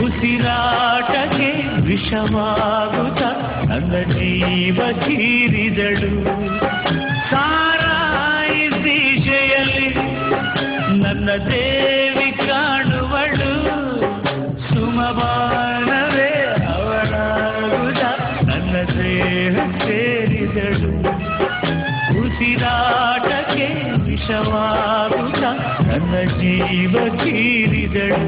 ಉಸಿರಾಟಕ್ಕೆ ವಿಷವಾಗುತ್ತ ನನ್ನ ಜೀವ ಹೀರಿದಳು. ಸಾರಾಯಿ ದಿಶೆಯಲ್ಲಿ ನನ್ನ ದೇವಿ ಕಾಣುವಳು, ಸುಮಬಾಣವೇ ಅವಳಾಗುತ್ತ ನನ್ನ ದೇಹ ಸೇರಿದಳು. ಉಸಿರಾಟಕ್ಕೆ ವಿಷವಾಗುತ್ತ ನನ್ನ ಜೀವ ಹೀರಿದಳು.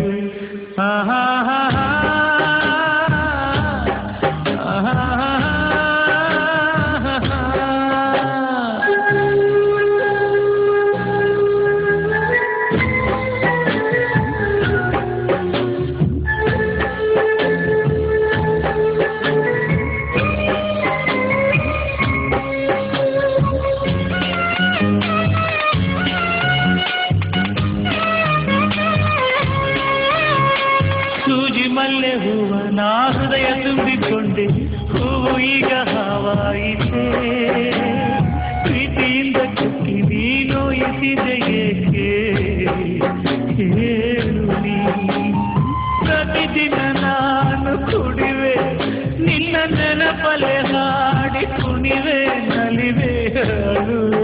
ಮಲ್ಲೆ ಹೂವ ನಾ ಹೃದಯ ತುಂಬಿಕೊಂಡೆ, ಹೂವು ಈಗ ಹಾವಾಯಿತೆ. ಪ್ರೀತಿಯಿಂದ ಚುಕ್ಕಿ ನೀನೋಯಿಸಿದೆ ಏಕೆ ಹೇಳು ನೀ. ಪ್ರತಿದಿನ ನಾನು ಕುಡಿವೆ ನಿನ್ನ ನೆನಪಲೆ ಹಾಡಿ ಕುಣಿವೆ, ನಲಿವೆ ಅಳುವೆ.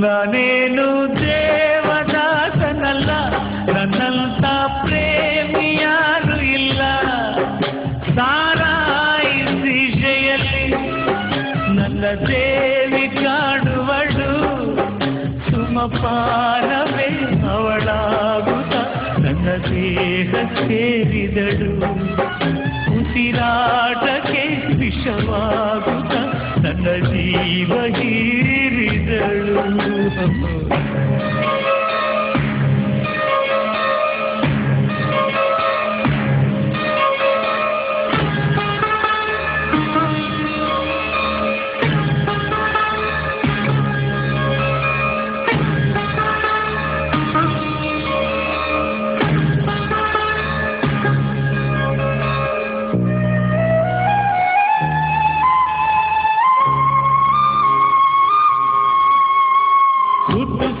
ನಾನೇನು ದೇವದಾಸನಲ್ಲ, ನನ್ನಂತ ಪ್ರೇಮಿ ಯಾರು ಇಲ್ಲ. ಸಾರಾಯಿ ದಿಶೆಯಲ್ಲಿ ನನ್ನ ದೇವಿ ಕಾಣುವಳು, ಸುಮಪಾನವೇ ಅವಳಾಗುತ್ತ ನನ್ನ ದೇಹ ಸೇರಿದಳು. ಉಸಿರಾಟಕ್ಕೆ ವಿಷವಾಗುತ್ತ ನನ್ನ ಜೀವ ಹೀರಿದಳು.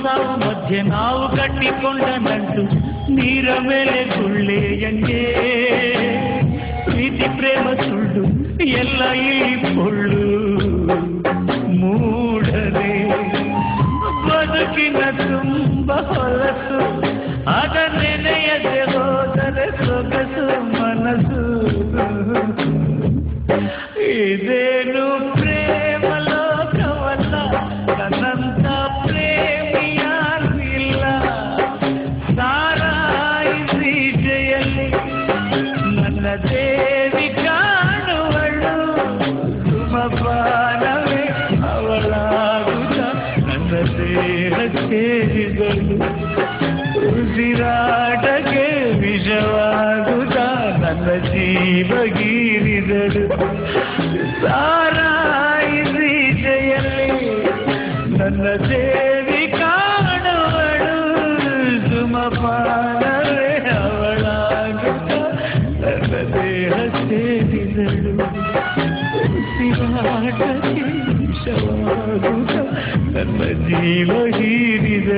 ಸಾವು ಮಧ್ಯೆ ನಾವು ಕಟ್ಟಿಕೊಂಡ ನಂಟು, ನೀರ ಮೇಲೆ ಗುಳ್ಳೆಯಂಗೆ. ಪ್ರೀತಿ ಪ್ರೇಮ ಸುಳ್ಳು ಎಲ್ಲ ಇಲ್ಲಿ ಪೊಳ್ಳು, ಮೂಢನೆ ಬದುಕಿನ ತುಂಬ ಹೊಲಸು. ಅದನ್ನೆನೆಯದೆ ಹೋದರೆ ಸೊಗಸು ಮನಸ್ಸು. ಇದೇನು ಪ್ರೇಮ ಲೋಕವಲ್ಲ, ನನ್ನಂತ ಪ್ರೇಮಿ ಯಾರು ಇಲ್ಲ. ಸಾರಾಯಿ ದಿಶೆಯಲ್ಲಿ ನನ್ನ ದೇವಿ ಕಾಣುವಳು, ಸುಮಪಾನವೇ ಅವಳಾಗುತ್ತ ನನ್ನ ದೇಹ ಸೇರಿದಳು. ಉಸಿರಾಟಕ್ಕೆ ವಿಷವಾಗುತ್ತ ನನ್ನ ಜೀವ ಹೀರಿದಳು. ಸಾರಾಯಿ ದಿಶೆಯಲ್ಲಿ ನನ್ನ ದೇವಿ ಕಾಣುವಳು, ಸುಮಪಾನವೇ ಅವಳಾಗುತ್ತ ನನ್ನ ದೇಹ ಸೇರಿದಳು. ಉಸಿರಾಟಕ್ಕೆ ವಿಷವಾಗುತ್ತ ನನ್ನ ಜೀವ ಹೀರಿದಳು.